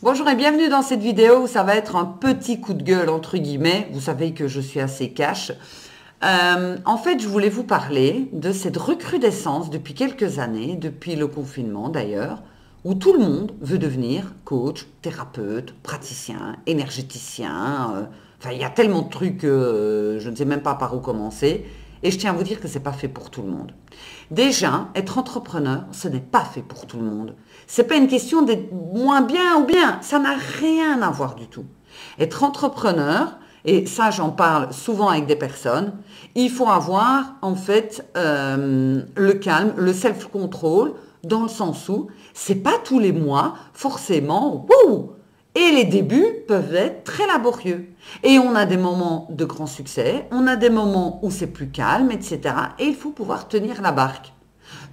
Bonjour et bienvenue dans cette vidéo où ça va être un petit coup de gueule entre guillemets. Vous savez que je suis assez cash. En fait, je voulais vous parler de cette recrudescence depuis quelques années, depuis le confinement d'ailleurs, où tout le monde veut devenir coach, thérapeute, praticien, énergéticien. Enfin, il y a tellement de trucs que je ne sais même pas par où commencer. Et je tiens à vous dire que c'est pas fait pour tout le monde. Déjà, être entrepreneur, ce n'est pas fait pour tout le monde. C'est pas une question d'être moins bien ou bien. Ça n'a rien à voir du tout. Être entrepreneur, et ça j'en parle souvent avec des personnes, il faut avoir en fait le calme, le self-control, dans le sens où c'est pas tous les mois forcément, wouh, et les débuts peuvent être très laborieux. Et on a des moments de grand succès, on a des moments où c'est plus calme, etc. Et il faut pouvoir tenir la barque.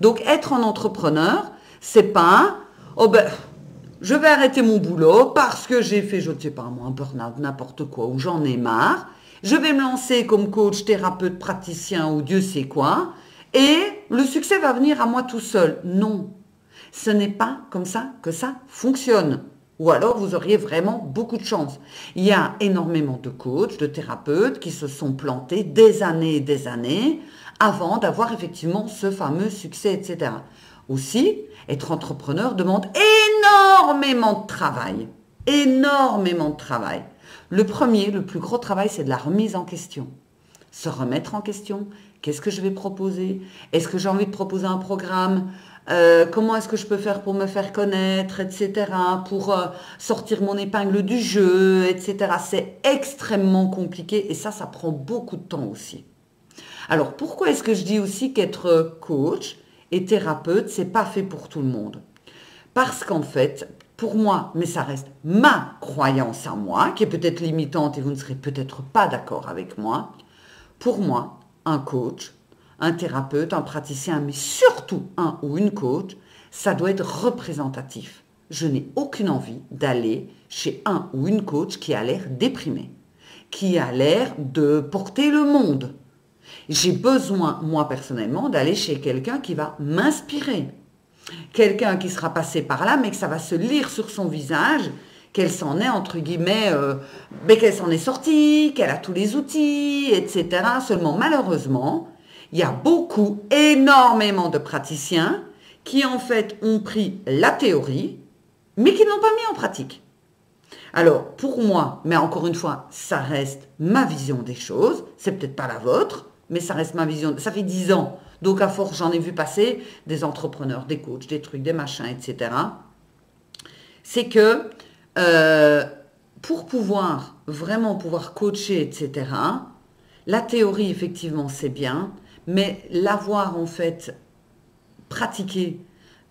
Donc être un entrepreneur, c'est pas, oh ben, je vais arrêter mon boulot parce que j'ai fait, je ne sais pas moi, un burn-out, n'importe quoi, ou j'en ai marre. Je vais me lancer comme coach, thérapeute, praticien ou Dieu sait quoi. Et le succès va venir à moi tout seul. Non, ce n'est pas comme ça que ça fonctionne. Ou alors vous auriez vraiment beaucoup de chance. Il y a énormément de coachs, de thérapeutes qui se sont plantés des années et des années avant d'avoir effectivement ce fameux succès, etc. Aussi, être entrepreneur demande énormément de travail. Énormément de travail. Le premier, le plus gros travail, c'est de la remise en question. Se remettre en question. Qu'est-ce que je vais proposer? Est-ce que j'ai envie de proposer un programme? Comment est-ce que je peux faire pour me faire connaître, etc., pour sortir mon épingle du jeu, etc. C'est extrêmement compliqué et ça prend beaucoup de temps aussi. Alors, pourquoi est-ce que je dis aussi qu'être coach et thérapeute, c'est pas fait pour tout le monde? Parce qu'en fait, pour moi, mais ça reste ma croyance à moi, qui est peut-être limitante et vous ne serez peut-être pas d'accord avec moi, pour moi, un coach, un thérapeute, un praticien, mais surtout un ou une coach, ça doit être représentatif. Je n'ai aucune envie d'aller chez un ou une coach qui a l'air déprimé, qui a l'air de porter le monde. J'ai besoin, moi personnellement, d'aller chez quelqu'un qui va m'inspirer. Quelqu'un qui sera passé par là, mais que ça va se lire sur son visage, qu'elle s'en est, entre guillemets, mais qu'elle s'en est sortie, qu'elle a tous les outils, etc. Seulement, malheureusement, il y a énormément de praticiens qui, en fait, ont pris la théorie, mais qui ne l'ont pas mis en pratique. Alors, pour moi, mais encore une fois, ça reste ma vision des choses, c'est peut-être pas la vôtre, mais ça reste ma vision. Ça fait 10 ans, donc à force, j'en ai vu passer des entrepreneurs, des coachs, des trucs, des machins, etc. C'est que pour vraiment pouvoir coacher, etc., la théorie, effectivement, c'est bien, mais l'avoir en fait pratiqué,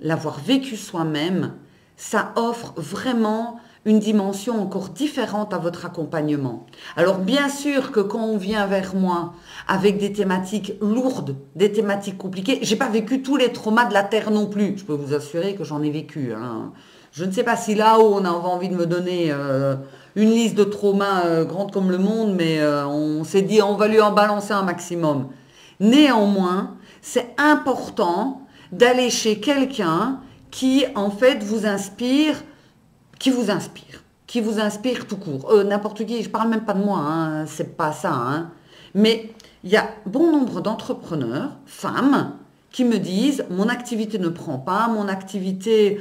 l'avoir vécu soi-même, ça offre vraiment une dimension encore différente à votre accompagnement. Alors bien sûr que quand on vient vers moi avec des thématiques lourdes, des thématiques compliquées, j'ai pas vécu tous les traumas de la Terre non plus. Je peux vous assurer que j'en ai vécu. Hein. Je ne sais pas si là-haut on a envie de me donner une liste de traumas grande comme le monde, mais on s'est dit on va lui en balancer un maximum. Néanmoins, c'est important d'aller chez quelqu'un qui en fait vous inspire, qui vous inspire tout court. N'importe qui, je parle même pas de moi, hein, c'est pas ça. Hein. Mais il y a bon nombre d'entrepreneurs, femmes, qui me disent mon activité ne prend pas, mon activité,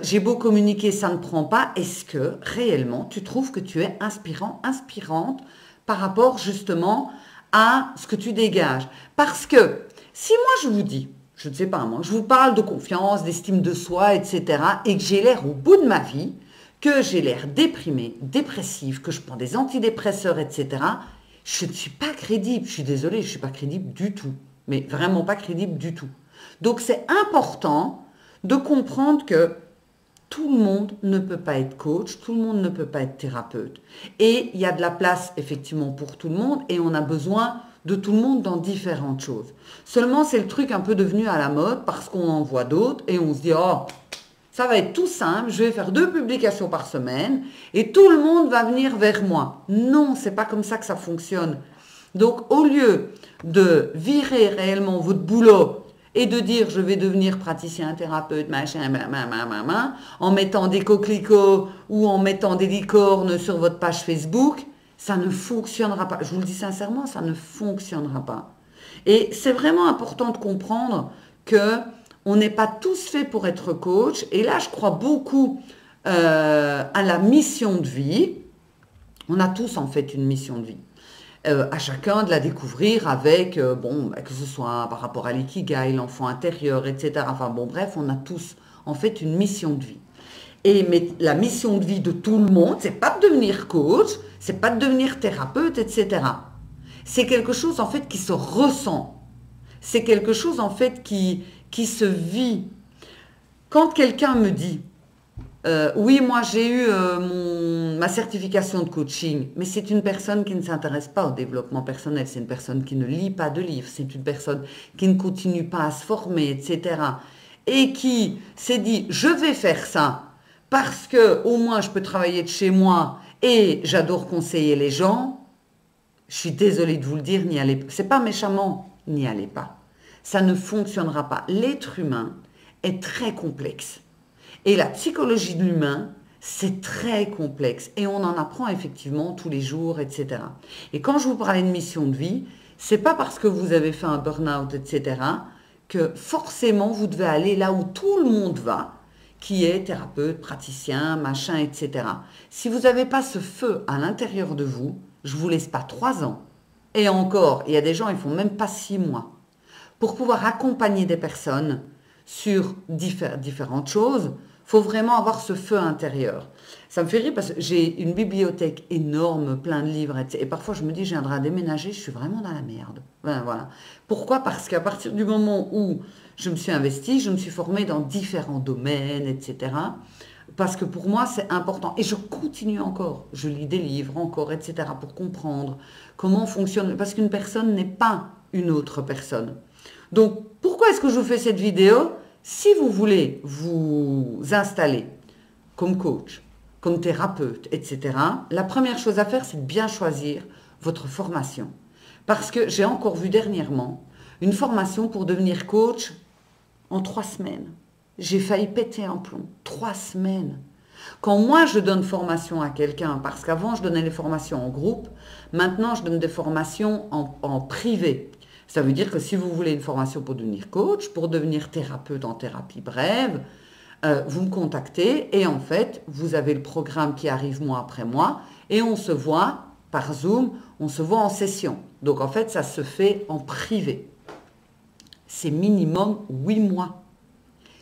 j'ai beau communiquer, ça ne prend pas. Est-ce que réellement tu trouves que tu es inspirant, inspirante par rapport justement à ce que tu dégages? Parce que si moi je vous dis, je ne sais pas moi, je vous parle de confiance, d'estime de soi, etc. et que j'ai l'air au bout de ma vie, que j'ai l'air déprimée, dépressive, que je prends des antidépresseurs, etc., je ne suis pas crédible. Je suis désolée, je ne suis pas crédible du tout. Mais vraiment pas crédible du tout. Donc c'est important de comprendre que tout le monde ne peut pas être coach, tout le monde ne peut pas être thérapeute. Et il y a de la place effectivement pour tout le monde et on a besoin de tout le monde dans différentes choses. Seulement c'est le truc un peu devenu à la mode parce qu'on en voit d'autres et on se dit « Oh, ça va être tout simple, je vais faire 2 publications par semaine et tout le monde va venir vers moi. » Non, c'est pas comme ça que ça fonctionne. Donc, au lieu de virer réellement votre boulot et de dire je vais devenir praticien, thérapeute, machin, en mettant des coquelicots ou en mettant des licornes sur votre page Facebook, ça ne fonctionnera pas. Je vous le dis sincèrement, ça ne fonctionnera pas. Et c'est vraiment important de comprendre que on n'est pas tous faits pour être coach. Et là, je crois beaucoup à la mission de vie. On a tous en fait une mission de vie. À chacun de la découvrir avec, que ce soit par rapport à l'ikigai, l'enfant intérieur, etc. Enfin bon, bref, on a tous en fait une mission de vie. Mais la mission de vie de tout le monde, c'est pas de devenir coach, c'est pas de devenir thérapeute, etc. C'est quelque chose en fait qui se ressent. C'est quelque chose en fait qui se vit. Quand quelqu'un me dit oui, moi j'ai eu ma certification de coaching, mais c'est une personne qui ne s'intéresse pas au développement personnel, c'est une personne qui ne lit pas de livres, c'est une personne qui ne continue pas à se former, etc. Et qui s'est dit, je vais faire ça parce que au moins je peux travailler de chez moi et j'adore conseiller les gens. Je suis désolée de vous le dire, n'y allez pas. C'est pas méchamment, n'y allez pas. Ça ne fonctionnera pas. L'être humain est très complexe. Et la psychologie de l'humain, c'est très complexe. Et on en apprend effectivement tous les jours, etc. Et quand je vous parlais de mission de vie, c'est pas parce que vous avez fait un burn-out, etc., que forcément vous devez aller là où tout le monde va, qui est thérapeute, praticien, machin, etc. Si vous n'avez pas ce feu à l'intérieur de vous, je ne vous laisse pas 3 ans. Et encore, il y a des gens, ils ne font même pas 6 mois. Pour pouvoir accompagner des personnes sur différentes choses, il faut vraiment avoir ce feu intérieur. Ça me fait rire parce que j'ai une bibliothèque énorme, plein de livres, etc. Et parfois je me dis, je viendrai à déménager, je suis vraiment dans la merde. Voilà. Pourquoi? Parce qu'à partir du moment où je me suis investie, je me suis formée dans différents domaines, etc. Parce que pour moi, c'est important. Et je continue encore. Je lis des livres encore, etc. pour comprendre comment fonctionne. Parce qu'une personne n'est pas une autre personne. Donc, pourquoi est-ce que je vous fais cette vidéo? Si vous voulez vous installer comme coach, comme thérapeute, etc., la première chose à faire, c'est de bien choisir votre formation. Parce que j'ai encore vu dernièrement une formation pour devenir coach en 3 semaines. J'ai failli péter un plomb. 3 semaines. Quand moi, je donne formation à quelqu'un, parce qu'avant, je donnais les formations en groupe, maintenant, je donne des formations en privé. Ça veut dire que si vous voulez une formation pour devenir coach, pour devenir thérapeute en thérapie brève, vous me contactez et en fait, vous avez le programme qui arrive mois après mois et on se voit par Zoom, on se voit en session. Donc en fait, ça se fait en privé. C'est minimum 8 mois.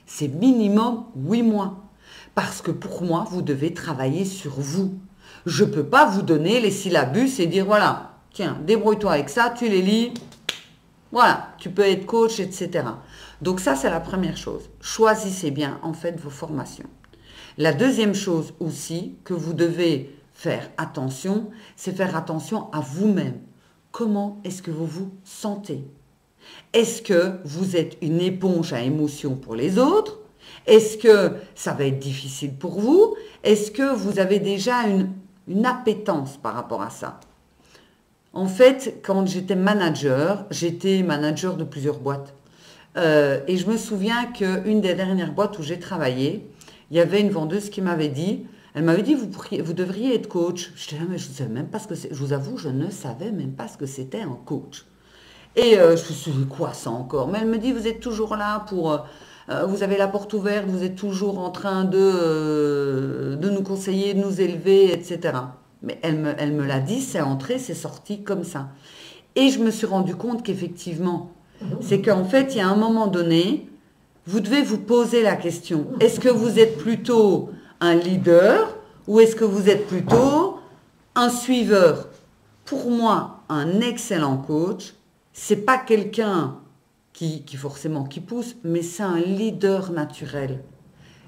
C'est minimum 8 mois. Parce que pour moi, vous devez travailler sur vous. Je ne peux pas vous donner les syllabus et dire, voilà, tiens, débrouille-toi avec ça, tu les lis. Voilà, tu peux être coach, etc. Donc ça, c'est la première chose. Choisissez bien, en fait, vos formations. La deuxième chose aussi que vous devez faire attention, c'est faire attention à vous-même. Comment est-ce que vous vous sentez? Est-ce que vous êtes une éponge à émotions pour les autres? Est-ce que ça va être difficile pour vous? Est-ce que vous avez déjà une appétence par rapport à ça? En fait, quand j'étais manager de plusieurs boîtes. Et je me souviens qu'une des dernières boîtes où j'ai travaillé, il y avait une vendeuse qui m'avait dit, elle m'avait dit, vous devriez être coach. Je disais, mais je ne savais même pas ce que c'est. Je vous avoue, je ne savais même pas ce que c'était un coach. Et je me suis dit, quoi ça encore? Mais elle me dit, vous êtes toujours là pour... vous avez la porte ouverte, vous êtes toujours en train de nous conseiller, de nous élever, etc. Mais elle me l'a dit, c'est entré, c'est sorti comme ça. Et je me suis rendu compte qu'effectivement, c'est qu'en fait, il y a un moment donné, vous devez vous poser la question, est-ce que vous êtes plutôt un leader ou est-ce que vous êtes plutôt un suiveur? Pour moi, un excellent coach, c'est pas quelqu'un qui forcément qui pousse, mais c'est un leader naturel.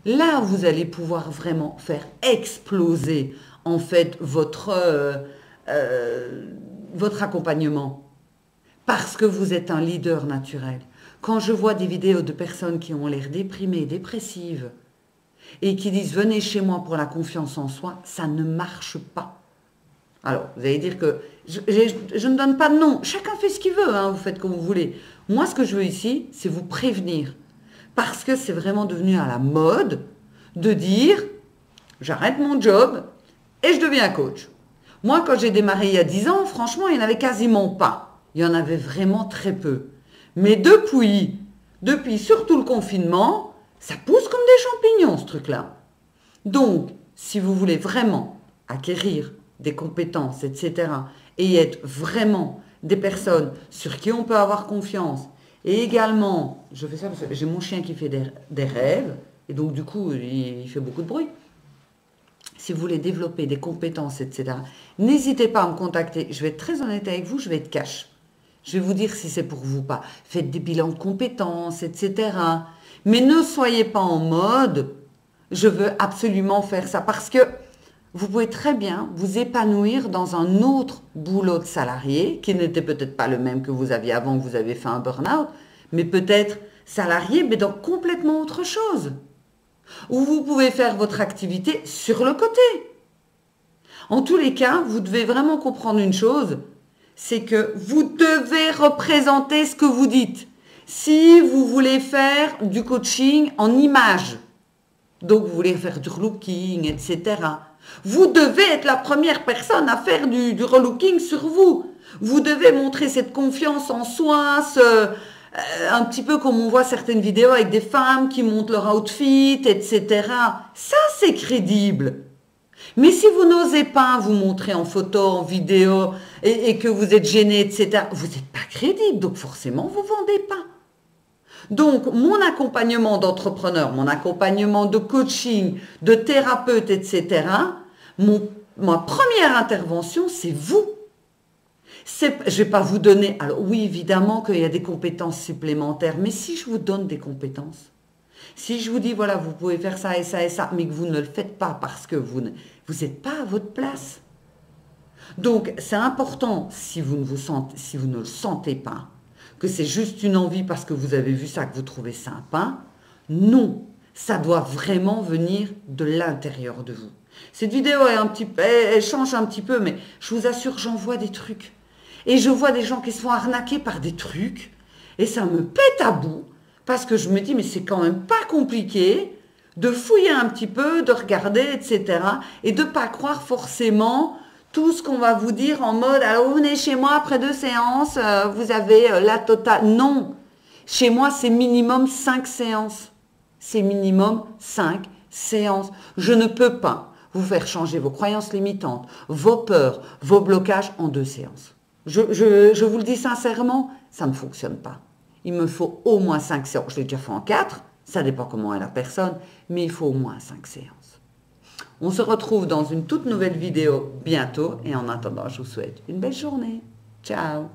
Là, vous allez pouvoir vraiment faire exploser en fait votre accompagnement. Parce que vous êtes un leader naturel. Quand je vois des vidéos de personnes qui ont l'air déprimées, dépressives, et qui disent « venez chez moi pour la confiance en soi », ça ne marche pas. Alors, vous allez dire que je ne donne pas de nom. Chacun fait ce qu'il veut, hein, vous faites comme vous voulez. Moi, ce que je veux ici, c'est vous prévenir. Parce que c'est vraiment devenu à la mode de dire, j'arrête mon job et je deviens coach. Moi, quand j'ai démarré il y a 10 ans, franchement, il n'y en avait quasiment pas. Il y en avait vraiment très peu. Mais depuis surtout le confinement, ça pousse comme des champignons, ce truc-là. Donc, si vous voulez vraiment acquérir des compétences, etc., et être vraiment des personnes sur qui on peut avoir confiance, et également, je fais ça parce que j'ai mon chien qui fait des rêves, et donc du coup, il fait beaucoup de bruit. Si vous voulez développer des compétences, etc., n'hésitez pas à me contacter. Je vais être très honnête avec vous, je vais être cash. Je vais vous dire si c'est pour vous ou pas. Faites des bilans de compétences, etc. Mais ne soyez pas en mode, je veux absolument faire ça. Parce que vous pouvez très bien vous épanouir dans un autre boulot de salarié, qui n'était peut-être pas le même que vous aviez avant que vous avez fait un burn-out, mais peut-être salarié, mais dans complètement autre chose. Ou vous pouvez faire votre activité sur le côté. En tous les cas, vous devez vraiment comprendre une chose, c'est que vous devez représenter ce que vous dites. Si vous voulez faire du coaching en images, donc vous voulez faire du relooking, etc., vous devez être la première personne à faire du relooking sur vous. Vous devez montrer cette confiance en soi, un petit peu comme on voit certaines vidéos avec des femmes qui montent leur outfit, etc. Ça, c'est crédible. Mais si vous n'osez pas vous montrer en photo, en vidéo, et que vous êtes gêné, etc., vous n'êtes pas crédible, donc forcément, vous ne vendez pas. Donc, mon accompagnement d'entrepreneur, mon accompagnement de coaching, de thérapeute, etc., ma première intervention, c'est vous. Je ne vais pas vous donner... Alors oui, évidemment qu'il y a des compétences supplémentaires, mais si je vous donne des compétences, si je vous dis, voilà, vous pouvez faire ça et ça et ça, mais que vous ne le faites pas parce que vous n'êtes pas à votre place. Donc, c'est important, si vous ne le sentez pas, que c'est juste une envie parce que vous avez vu ça, que vous trouvez sympa. Non, ça doit vraiment venir de l'intérieur de vous. Cette vidéo elle change un petit peu, mais je vous assure, j'en vois des trucs. Et je vois des gens qui se font arnaquer par des trucs, et ça me pète à bout, parce que je me dis, mais c'est quand même pas compliqué de fouiller un petit peu, de regarder, etc. Et de ne pas croire forcément tout ce qu'on va vous dire en mode, alors vous venez chez moi après 2 séances, vous avez la totale. Non, chez moi c'est minimum 5 séances. C'est minimum 5 séances. Je ne peux pas vous faire changer vos croyances limitantes, vos peurs, vos blocages en 2 séances. Je vous le dis sincèrement, ça ne fonctionne pas. Il me faut au moins 5 séances. Je l'ai déjà fait en 4, ça dépend comment est la personne, mais il faut au moins 5 séances. On se retrouve dans une toute nouvelle vidéo bientôt et en attendant, je vous souhaite une belle journée. Ciao!